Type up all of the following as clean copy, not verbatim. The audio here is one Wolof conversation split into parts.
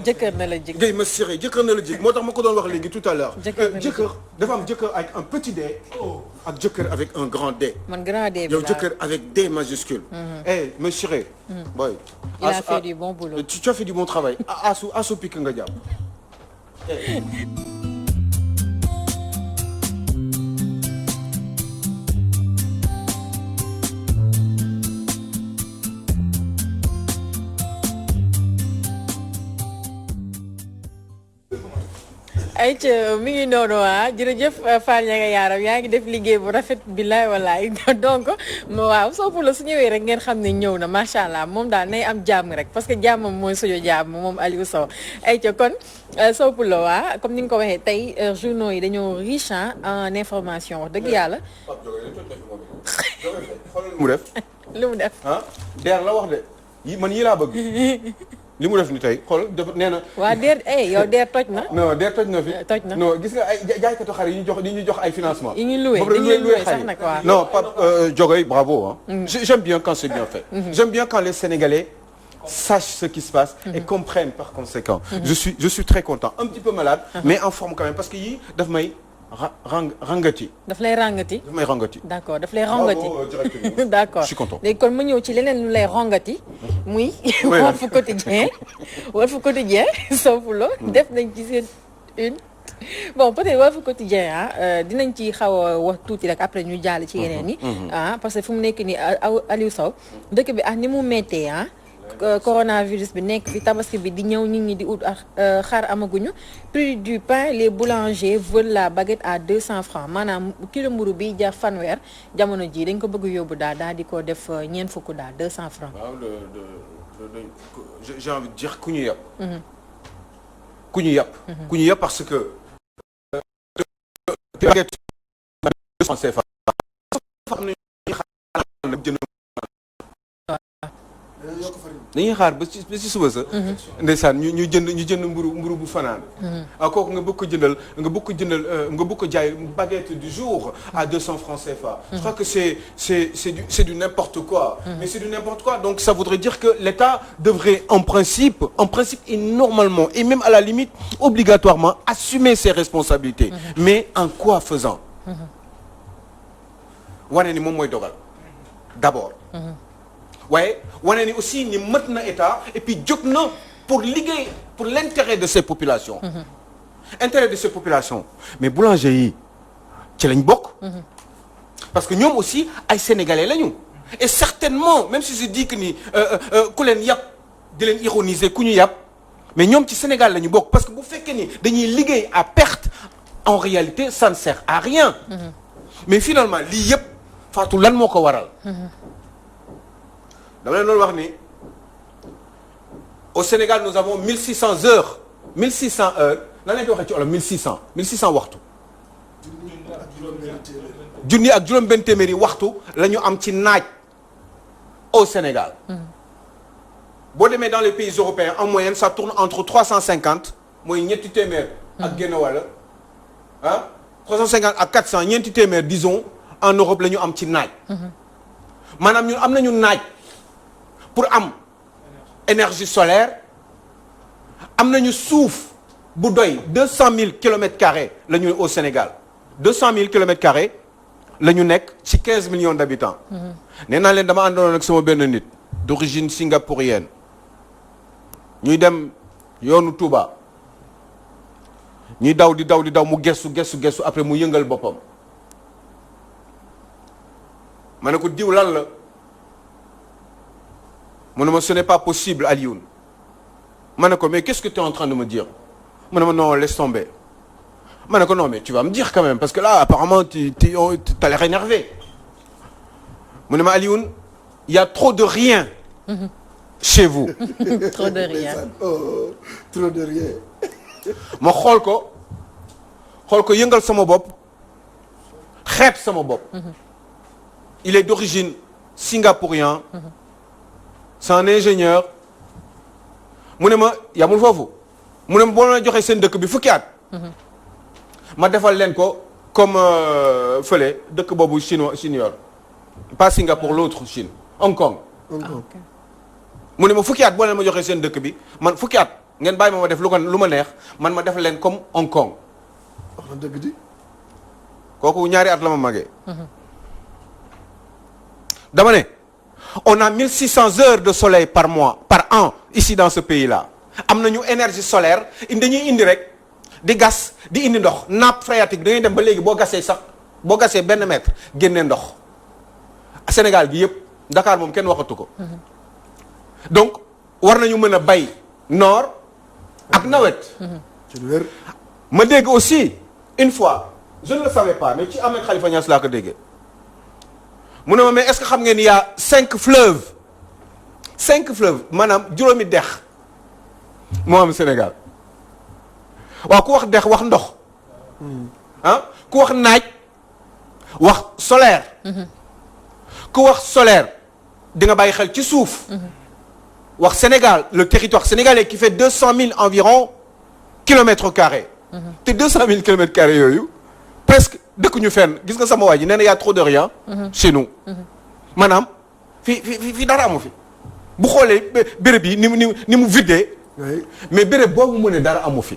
jëkkër na la jig. Guèye ma siré jëkkër na la jig moo tax ma ko doon wax léegi tout à l'heure jëkkër dafa am jëkkër avec un petit D. ak jëkkër avec un grand D. man grand D bi yow jëkkër avec D majuscule. eh ma siré. boy. il a fait du bon boulot. tu as fait du bon travail. asu pik nga jàpp. ayca mi ngi noonu jërëjëf Fall ña nga yaaram yaa ngi def liggéey bu rafet billaay wallaay donc waaw Sow Poulo su ñëwee rek ngeen xam ne ñëw na macha allah moom daal nay am jàmm rek parce que jàmmam mooy suñu jàmm moom Aliou Sow ayca kon Sow Poulo comme ni nga ko waxee tey journaux yi dañoo riche en information wax dëgg yàlla. mu def. li mu def. der la wax de man yii laa bëgg. li mu def ni tey xool dafa nee na. waa der yow der toj na. non der toj na fi. toj na non gis nga ay jaaykatu xar yi ñu jox ay financement. yi ñu loué dañu leen loué sax nag waaw. non Pape Diogoy bravo j'aime bien quand c'est bien fait. J'aime bien quand les Sénégalais sachent ce qui se passe. Et comprennent par conséquent. Je suis très content un petit peu malade. Mais en forme quand même parce que yii daf may rangati. daf lay rangati. daf may rangati. d'accord daf lay rangati. directement. d'accord je suis content. léegi kon ma ñëw ci leneen lu lay rangati. muy Walf Quotidien. Walf Quotidien Sow Poulo def nañ ci seen une. bon peut-être Walf Quotidien dinañ ci xaw a wax tuuti rek après ñu jàll ci yeneen yi. parce que fu mu nekk nii Aliou Sow dëkk bi ni mu méttee coronavirus bi nekk fi tabaski bi di ñëw nit ñi di ut xar amaguñu prix du pain les boulangers veulent la baguette à 200 francs maanaam kilo mburu bi jar fanweer jamono ji dañ ko bëgg yóbbu daal di ko def ñeent fukk daal 200 francs. waaw j'ai envie de dire ku ñu yàpp. ku ñu yàpp. ku ñu yàpp parce que. baguette CFA. dañuy xaar ba ci suba sa. ndeysaan ñu jënd mburu bu fanaan. kooku nga bëgg ko jaay baguette du jour à 200 francs CFA. je crois que c'est du n'importe quoi. mais c'est du n'importe quoi donc ça voudrait dire que l'État devrait en principe et normalement et même à la limite obligatoirement assumer ses responsabilités. mais en quoi faisant. wane ni moom mooy dogal d'abord. waaye wane ni aussi ni mët na état et puis jóg na pour liggéey pour l'intérêt de ces populations. intérêt de ces populations mais boulanger yi ci lañ bokk. parce que ñoom aussi ay sénégalais lañu. et certainement même si je dis que ni ku leen yàpp di leen ironiser ku ñu yàpp mais ñoom ci Sénégal lañu bokk parce que bu fekkee ni dañuy liggéey à perte en réalité ça ne sert à rien. mais finalement lii yëpp Fatou lan moo ko waral. dama leen doon wax ni au Sénégal nous avons 1600 heures 1600 heures lan lañ koy waxee ci olof 1600 waxtu. junni ak juróom-benn téeméeri waxtu la ñu am ci naaj au Sénégal. boo demee dans les pays européens en moyenne ça tourne entre 350 mooy ñetti téeméer. ak genn wàll 350 ak 400 ñeenti téeméer disons en Europe la ñu am ci naaj. maanaam ñun am nañu naaj. pour am énergie solaire am nañu suuf bu doy 200 000 kilomètres carrés la ñu au Sénégal 200 000 kilomètres carrés la ñu nekk ci 15 millions d'habitants. nee naa leen dama àndoon ak sama benn nit d'origine singapourienne ñuy dem yoonu Touba ñuy daw di daw mu gestu après mu yëngal boppam ma ne ko diw lan la. mu ne ma ce n'est pas possible Alioune ma ne ko mais qu'est-ce que tu es en train de me dire mu ne ma non laisse tomber ma ne ko non mais tu vas me dire quand même parce que là apparemment t'as l'air énervé mu ne ma Alioune il y a trop de rien chez vous. trop de rien. Oh, trop de rien. ma xool ko yëngal sama bopp xeeb sama bopp. il est d'origine singapourien. c'est un ingénieur mu ne ma yamul foofu mu ne ma boo leen joxee seen dëkk bi fukki at. ma defal leen ko comme fële dëkk boobu chinois pas Singapour l'autre Chine Hong Kong. Okay. mu ne ma fukki at boo leen ma joxee seen dëkk bi man fukki at ngeen bàyyi ma def lu ma neex man ma def leen comme Hong Kong. wax na dëgg di. kooku ñaari at la ma magee. dama ne on a 1600 heures de soleil par an ici dans ce pays là am nañu énergie solaire dañuy indi rek di gas di indi ndox nappe phréatique da ngay dem ba léegi boo gasee benn mètre génnee ndox Sénégal gi yëpp Dakar moom kenn waxatu ko. donc war nañu mën a bay noor ak nawet. ci lu wér. ma dégg aussi une fois je ne le savais pas mais ci Ahmed Khalifa Niass laa ko déggee mu ne ma mais est-ce que xam ngeen ni y a 5 fleuves maanaam juróomi dex moo am Sénégal waaw ku wax dex wax ndox ku wax naaj wax solaire ku wax solaire di nga bàyyi xel ci suuf wax Sénégal le territoire sénégalais qui fait 200 000 environ kilomètres carrés te 200 000 kilomètres carrés yooyu presque dëkkuñu fenn gis nga sama waa ji nee na y a trop de rien chez nous maanaam fii dara amu fi bu xoolee béréb yi ni mu vidé mais béréb boobu mu ne dara amu fi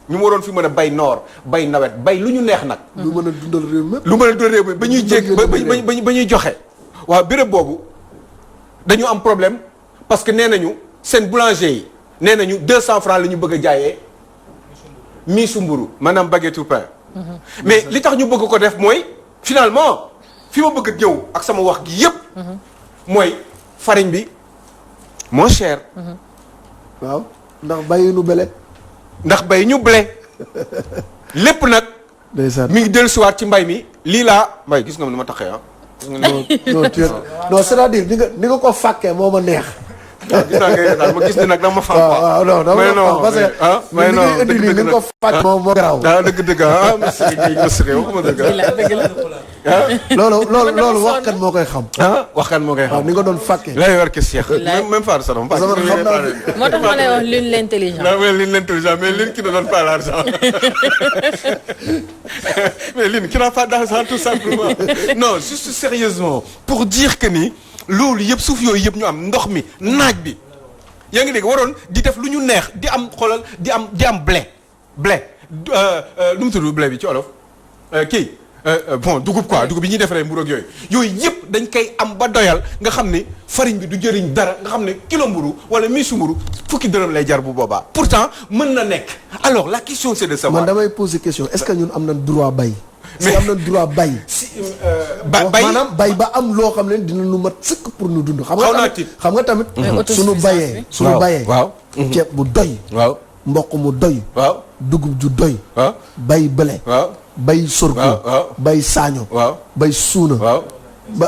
ñu waroon fi mën a bay noor bay nawet bay lu ñu neex nag lu mën a dundal réew mi. lu mën a dundal réew mi ba ñuy jégg ba ñuy joxe waaw béréb boobu dañu am problème parce que nee nañu seen boulanger yi nee nañu 200 francs la ñu bëgg a jaayee miisu mburu maanaam baguette ou pain mais li tax ñu bëgg ko def mooy finalement fi ma bëgg ñëw ak sama wax gi yépp mooy farine bi moo cher waaw ndax bàyyi nu belet. ndax bay ñu blé lépp nag ndeysaan. mi ngi dellusiwaat ci mbay mi lii laa mbay gis nga ni ma taxee ah non c'est-à-dire ni nga ko fàkkee moo ma neex. gis naa ngay daal ma gis ni nag dama fam waaw non dama fam parce que mais non li ngay indi nii ni nga ko fàkk moo garaaw. dëgg Missiré waxuma dëgg loolu waxkat moo koy xam. waxkat moo koy xam waaw ni nga doon fàkkee. lay war ke Cheikh même Fatou Sadam parce que xam naa moo tax ma lay wax l'une l'intelligent. non mais l'une l'intelligent mais l'une qui ne donne pas l'argent mais l'une qui n'a pas d'argent tout simplement non juste sérieusement pour dire que ni loolu yëpp suuf yooyu yëpp ñu am ndox mi naaj bi yaa ngi dégg waroon di def lu ñu neex di am xoolal di am blé lu mu tudd blé bi ci olof bon dugub quoi dugub bi ñuy defaree mburu ak yooyu yëpp dañ koy am ba doyal nga xam ne farine bi du jëriñ dara nga xam ne kilo mburu wala miisu mburu fukki dërëm lay jar bu boobaa pourtant mën na nekk alors la question c'est de savoir. man damay poser question est-ce que ñun am nañ droit bay. mais am nañ droit bay. si bay maanaam bay ba am loo xam ne dina nu mat sëkk pour nu dund. xam nga tamit suñu bayee. suñu bayee waaw ceeb bu doy. waaw mboq mu doy. waaw dugub ju doy. waaw bay bële. waaw bay sorgho. bay saaño. waaw bay suuna. waaw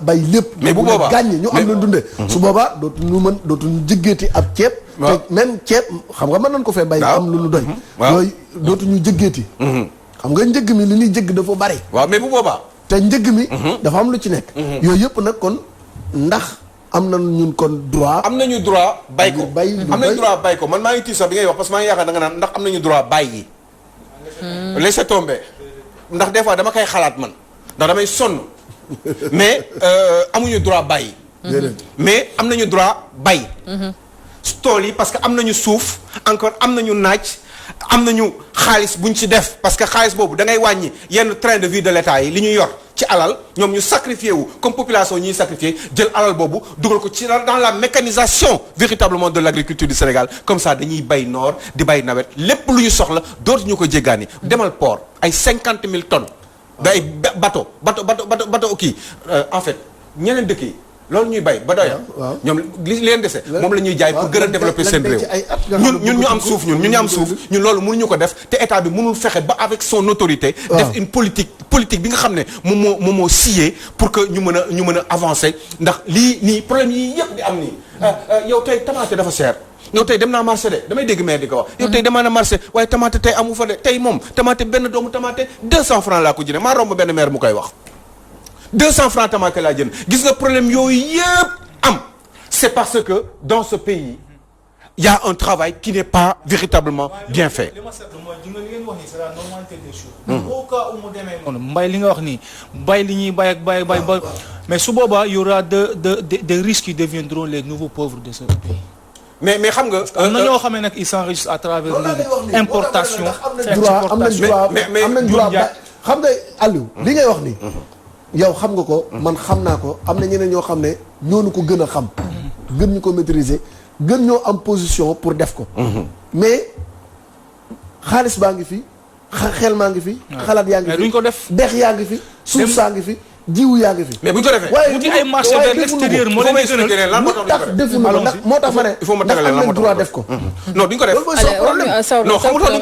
bay lépp. mais bu boobaa gàññe ñu am na dundee. su boobaa dootuñu jëggeeti ab ceeb. te même ceeb xam nga mën nañ ko fee bay. am lu nu doy. yooyu dootuñu jëggeeti. xam nga njëg mi li ñuy jëgg dafa bari. waaw mais bu boobaa. te njëg mi. dafa am lu ci nekk. yooyu yëpp nag kon ndax am nañu ñun kon droit. am nañu droit bay ko am nañu droit bay ko man maa ngi tiit sax bi ngay wax parce que maa ngi yaakaar da nga naan ndax am nañu droit bàyyi. laisser tomber ndax des fois dama koy xalaat man ndax damay sonn mais amuñu droit bàyyi. mais am nañu droit bay. tool yi parce que am nañu suuf encore am nañu naaj. am nañu xaalis buñ ci def parce que xaalis boobu da ngay wàññi yenn train de vie de l'État yi li ñu yor ci alal ñoom ñu sacrifié wu comme population ñuy sacrifié jël alal boobu dugal ko ci dans la mécanisation véritablement de l'agriculture du Sénégal comme ça dañuy bay noor di bay nawet lépp lu ñu soxla dootuñu ko jéggaani demal port ay 50 000 tonnes da ay bateau kii en fait ñeneen dëkk yi loolu ñuy bay ba doyal ñoom li leen dese moom la ñuy jaay pour gën a développer seen réew ñun ñu am suuf ñun ñu am suuf ñun loolu mënuñu ko def te état bi mënul fexe ba avec son autorité def une politique bi nga xam ne moom moo scié pour que ñu mën a avancer ndax lii nii problème yi yëpp di am nii yow tey tomate dafa cher yow tey dem naa marché de damay dégg maire di ko wax yow tey demaa na marché waaye tomate tey amu fa de tey moom tomate benn doomu tomate 200 francs laa ko jëndee maa romb benn maire mu koy wax 200 francs tomate laa jënd gis nga problème yooyu yëpp am c'est parce que dans ce pays il y a un travail qui n'est pas véritablement bien fait. li ma seetlu mooy ji nga li ngeen wax nii c'est la normalité des choses. au cas où mu demee noonu mbay li nga wax nii mbay li ñuy bay ak bay ba mais su boobaa y aura des risques qui deviendront les nouveaux pauvres de ce pays. mais xam nga. am na ñoo xam ne nag ils s'enrichissent à travers importation. am nañ droit xam nga Aliou li ngay wax nii. yow xam nga ko man xam naa ko am na ñeneen ñoo xam ne ñoonu ko gën a xam. gën ñu ko maîtriser gën ñoo am position pour def ko. mais xaalis baa ngi fi xel maa ngi fi. xalaat yaa ngi fi duñ ko def. dex yaa ngi fi suuf saa ngi fi. jiwu yaa ngi fi. mais bu ñu ko defee. waaye wuti ay marché vers l'extérieur moo leen di gënal. lan moo tax defuñu ko nag moo tax ma ne. il faut ma ndax tagalee am lan moo nañ tax droit def ko. non duñ ko def. loolu mooy son problème. non xamul tax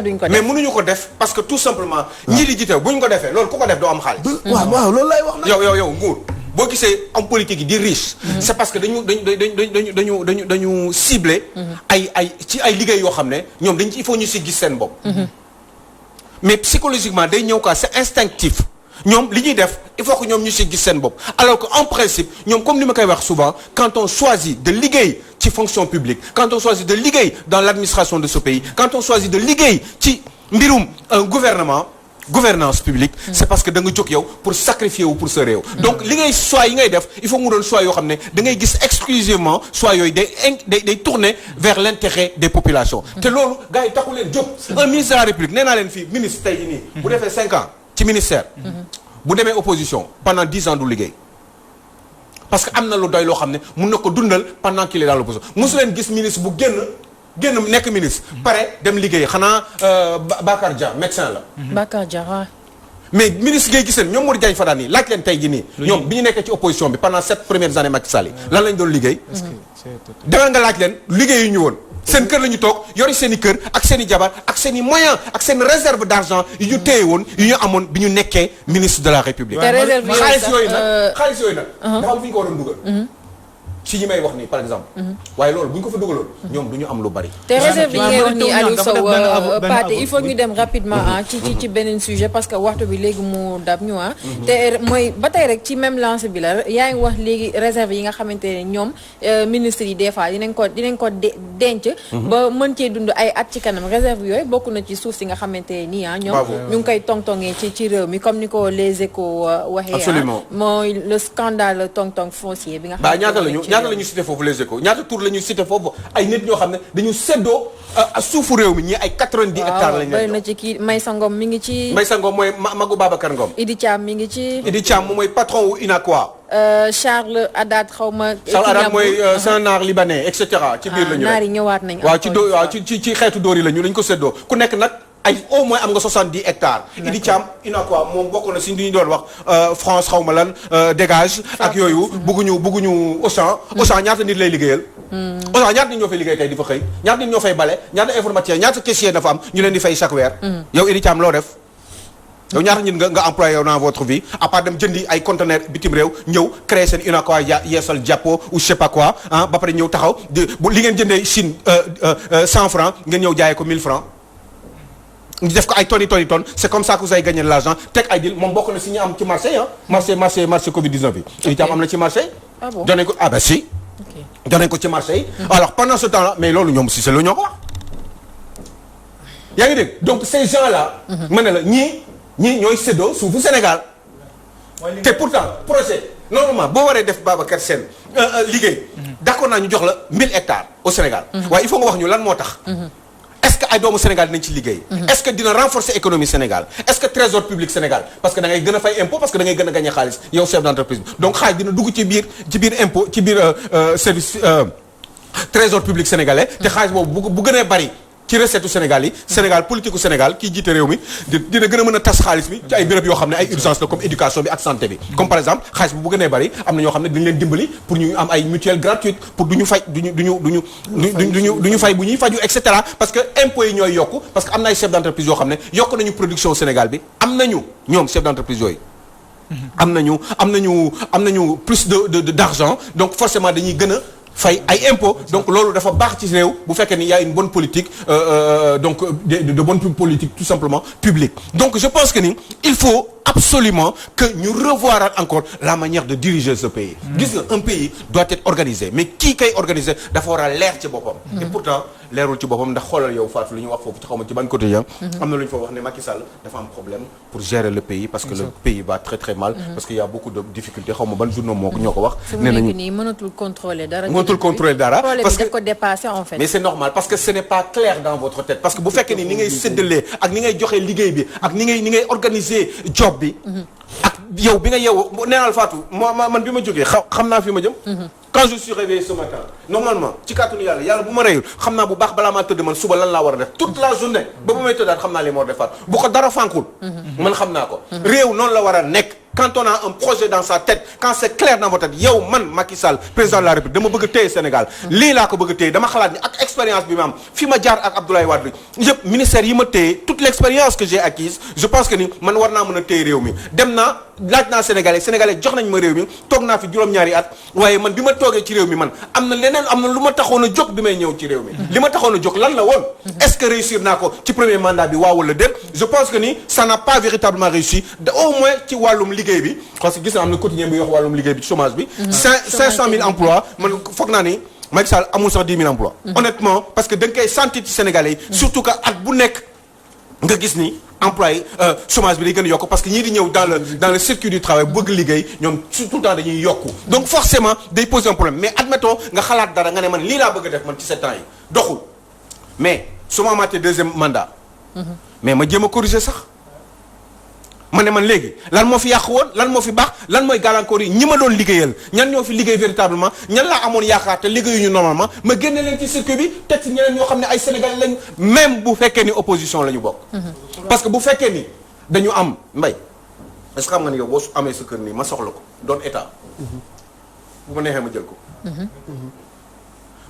duñ ko def mais mënuñu ko def parce que tout simplement. ñii di jiite bu ñu ko defee loolu ku ko def doo am xaalis. waaw loolu lay wax nag. yow nguur boo gisee am politique yi di riche. c'est parce que dañu ciblé. ci ay liggéey yoo xam ne ñoom dañ ci il faut ñu si gis seen bopp. mais psychologiquement day ñëw quoi c'est instinctif. ñoom li ñuy def il faut que ñoom ñu si gis seen bopp alors que en principe ñoom comme ni ma koy wax souvent quand on choisit de liggéey ci fonction publique quand on choisit de liggéey dans l'administration de ce pays quand on choisit de liggéey ci mbirum gouvernance publique c'est parce que da nga jóg yow pour sacrifier wu pour sa réew donc li ngay choix yi ngay def il faut mu doon choix yoo xam ne da ngay gis exclusivement choix yooyu day tourner vers l'intérêt des populations te loolu gars yi taxu leen jóg un ministre de la République nee naa leen fii ministre tey jii nii bu defee 5 ans ci ministère bu demee opposition pendant 10 ans du liggéey parce que am na lu doy loo xam ne mun na ko dundal pendant qu'il est dans l'opposition mosu leen gis ministre bu génn nekk ministre pare dem liggéey xanaa Bakar Dia médecin la Bakar Dia waaw mais ministre ngay gis leen ñoom Modou Diagne Fada nii laaj leen tey jii nii ñoom bi ñu nekkee ci opposition bi pendant 7 premières années Macky Sall yi lan lañ doon liggéey demal nga laaj leen liggéey yu ñu woon seen kër la ñu toog yori seen i kër ak seen i jabar ak seen i moyens ak seen réserve d'argent yu ñu téye woon yu ñu amoon bi ñu nekkee ministre de la République xaalis yooyu nag dafa am fu ñu ko waroon dugal ci ñi may wax nii par exemple waaye loolu bu ñu ko fa dugaloon ñoom du ñu am lu bari te réserve yi ngay wax nii Aliou Sow Pathé il faut ñu dem rapidement ci beneen sujet parce que waxtu bi léegi mu dab ñu te mooy ba tey rek ci même lancé bi la yaa ngi wax léegi réserve yi nga xamante ne ñoom ministres yi des fois dinañ ko denc ba mën cee dund ay at ci kanam réserve yooyu bokk na ci suuf si nga xamante ne nii ñoom ñu ngi koy tongtongee ci réew mi comme ni ko les Échos waxee mooy le scandale tongtong foncier bi nga xamante ñaata la ñu cité foofu les Échos ñaata tour la ñu cité foofu ay nit ñoo xam ne dañu séddoo suufu réew mi ñii ay 90 hectares lañ bëri na ci kii Maysa Ngom mi ngi ci Maysa Ngom mooy Magu Babacar Ngom Idi Thiam mi ngi ci Idi Thiam moom mooy patron wu UNACOIS Charles Haddad xawma Charles Haddad mooy c'est un naar libanais et cetera ci biir la ñu naar yi ñëwaat nañ waaw ci xeetu dóor yi la ñu dañ ko séddoo ku nekk nag ay au moins am nga 70 hectares Idi Thiam UNACOIS moom bokk na si li ñu doon wax France xaw ma lan dégage ak yooyu bëgguñu Auchan ñaata nit lay liggéeyal Auchan ñaata nit ñoo fay liggéey tey di fa xëy ñaata nit ñoo fay bale ñaata informaticien ñaata caissier na fa am ñu leen di fay chaque weer yow Idi Thiam loo def yow ñaata nit nga employé yow dans votre vie à part dem jëndi ay conteneurs bitim réew ñëw créer seen UNACOIS yeesal jàppo ou je sais pas quoi ba pare ñëw taxaw li ngeen jëndee Chine 100 francs ngeen ñëw jaayee ko 1000 francs ñu def ko ay tonnes c'est comme ça que vous avez gagné de l'argent teg ay deal moom bokk na si ñu am ci marché Covid 19 bi. Idi Thiam am na ci marché. ah bon donné ko si. donné ko ci marché yi. alors pendant ce temps là mais loolu ñoom si c'est lu ñoo ko wax. yaa ngi dégg donc ces gens là. ma ne la ñii ñooy séddoo suufu Sénégal. te pourtant projet normalement boo waree def Babacar Sène liggéey. d'accord naa ñu jox la 1000 hectares au Sénégal. waaye il faut nga wax ñu lan moo tax. est-ce que ay doomu Sénégal dinañ ci liggéey. est-ce que dina renforcer économie Sénégal est-ce que trésor public Sénégal parce que da ngay gën a fay impôt parce que da ngay gën a gagner xaalis yow chef d'entreprise donc xaalis dina dugg ci biir impôt ci biir service trésor public sénégalais. te xaalis boobu bu gënee bari. ci recette Sénégal yi Sénégal politique u Sénégal kii jiite réew mi dina gën a mën a tas xaalis bi ci ay béréb yoo xam ne ay urgence la comme éducation bi ak santé bi comme par exemple xaalis bi bu gënee bari am na ñoo xam ne dañu leen dimbali pour ñu am ay mutuelle gratuite pour du ñu fay fay bu ñuy faju et cetera parce que impôts yi ñooy yokku parce que am na ay chef d'entreprise yoo xam ne yokk nañu production Sénégal bi am nañu ñoom chef d'entreprise yooyu am nañu plus d'argent donc forcément dañuy gën a fay ay impôts donc loolu dafa baax ci réew bu fekkee ni y a une bonne politique donc de bonne politique tout simplement publique donc je pense que ni il faut absolument que ñu revoir encore la manière de diriger ce pays. gis nga un pays doit être organisé mais kii kay organisé dafa war a leer ci boppam. et pourtant leerul ci boppam ndax xoolal yow Fatou li ñu wax foofu ci xaw ma ci ban côté ya am na lu ñu fa wax ne Macky Sall dafa am problème pour gérer le pays parce que le pays va très très mal. parce que y a beaucoup de difficultés xaw ma ban journaux ñoo ko wax. nee nañu nii mënatul contrôler dara. parce que ko dépassé en fait. mais c'est normal parce que ce n'est pas clair dans votre tête parce que bu fekkee ni ngay séddalee ak ni ngay joxe liggéey bi ak ni ngay organiser job bi. ak yow bi nga yeewoo neenal Fatou man bi ma jógee xam naa fi ma jëm. quand je suis réveillé ce matin normalement ci kàttanu yàlla bu ma reyul xam naa bu baax balaa maa tëdd man suba lan laa war a def toute la journée ba bu may tëddaat xam naa li ma war a defaat bu ko dara fànkul man xam naa ko réew noonu la war a nekk quand on a un projet dans sa tête quand c'est clair dans votre tête yow man Macky Sall président de la République dama bëgg a téye Sénégal lii laa ko bëgg a téye dama xalaat ni ak expérience bi ma am fi ma jaar ak Abdoulaye Wade yëpp ministère yi ma téye toute l'expérience que j'ai acquise je pense que ni man war naa mën a téye réew mi dem naa laaj naa Sénégalais jox nañ ma réew mi toog naa fi juróom-ñaari at waaye man bi ma toogee ci réew mi man am na leneen am na lu ma taxoon a jóg bi may ñëw ci réew mi li ma taxoon a jóg lan la woon est-ce que réussir naa ko ci premier mandat bi waaw wala déet je pense que ni ça n'a pas véritablement réussi au moins ci wàllum liggéey bi parce que gis naa am na quotidien bi wax wàllum liggéey bi ci chômage bi 500 000 emplois man foog naa ni Macky Sall amul sax 10 000 emplois honnêtement parce que da nga koy sentir ci Sénégalais yi surtout que at bu nekk nga gis ni employé chômage bi day gën a yokk parce que ñii di ñëw dans le circuit du travail bëgg liggéey ñoom tout le temps dañuy yokku donc forcément day poser un problème mais admettons nga xalaat dara nga ne man lii laa bëgg a def man ci 7 ans yi doxul mais su ma amaatee deuxième mandat mais ma jéem a corriger sax ma ne man léegi lan moo fi yàq woon lan moo fi baax lan mooy gàllankoor yi ñi ma doon liggéeyal ñan ñoo fi liggéey véritablement ñan laa amoon yaakaar te liggéeyuñu normalement ma génne leen ci circuit bi teg ci ñeneen ñoo xam ne ay Sénégalais lañ même bu fekkee ni opposition la ñu bokk. parce que bu fekkee ni dañu am mbay est-ce que xam nga ni yow boo amee sa kër nii ma soxla ko doon état bu ma neexee ma jël ko.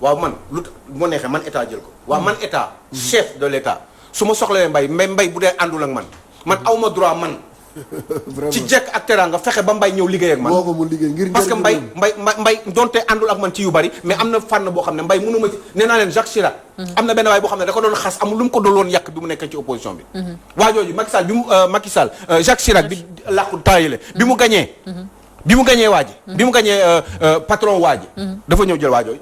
waaw man lu bu ma neexee man état jël ko waaw man état chef de l'état su ma soxlawee mbay bu dee àndul ak man awma droit man ci jekk ak teraanga fexe ba mbay ñëw liggéey ak man parce que mbay donte àndul ak man ci yu bari mais am na fànn boo xam ne mbay mënu ma ci nee naa leen Jacques Chirac am na benn waay boo xam ne da ko doon xas amul lu mu ko doon yàq bi mu nekkee ci opposition bi waa jooju Macky Sall Jacques Chirac bi làqu taayile bi mu gañee waa ji bi mu gañee patron waa ji dafa ñëw jël waa jooju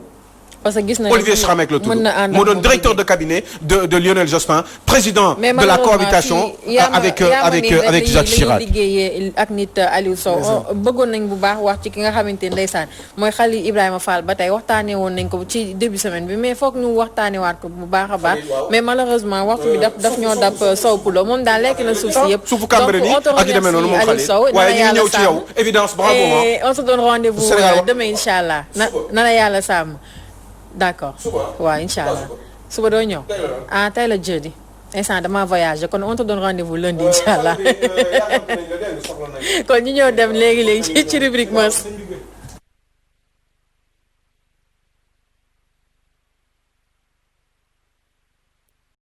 parce que gis nañu Olivier Schramek la tudd moo doon directeur de cabinet de Lionel Jospin président de la cohabitation avec Jacques Chirac liggéeyee ak nit Aliou Sow bëggoon nañ bu baax wax ci ki nga xamante ne ndeysaan mooy Khalil Ibrahima Fall ba tey waxtaanee woon nañ ko ci début semaine bi mais foog ñu waxtaanewaat ko bu baax a baax mais malheureusement waxtu bi daf ñoo dab Sow Poulo moom daal lekk na suuf si yëpp suufu Cambérène yi ak yu demee noonu moom Khalil waaye ñu ngi ñëw ci yow évidence bravo on se donne rendez-vous demain incha allah na la yàlla sàmm d'accord waaw incha allah suba doo ñëw tey la jeudi instant dama voyagé kon on te donne rendez-vous lundi incha allah kon ñu ñëw dem léegi ci rubrique mœurs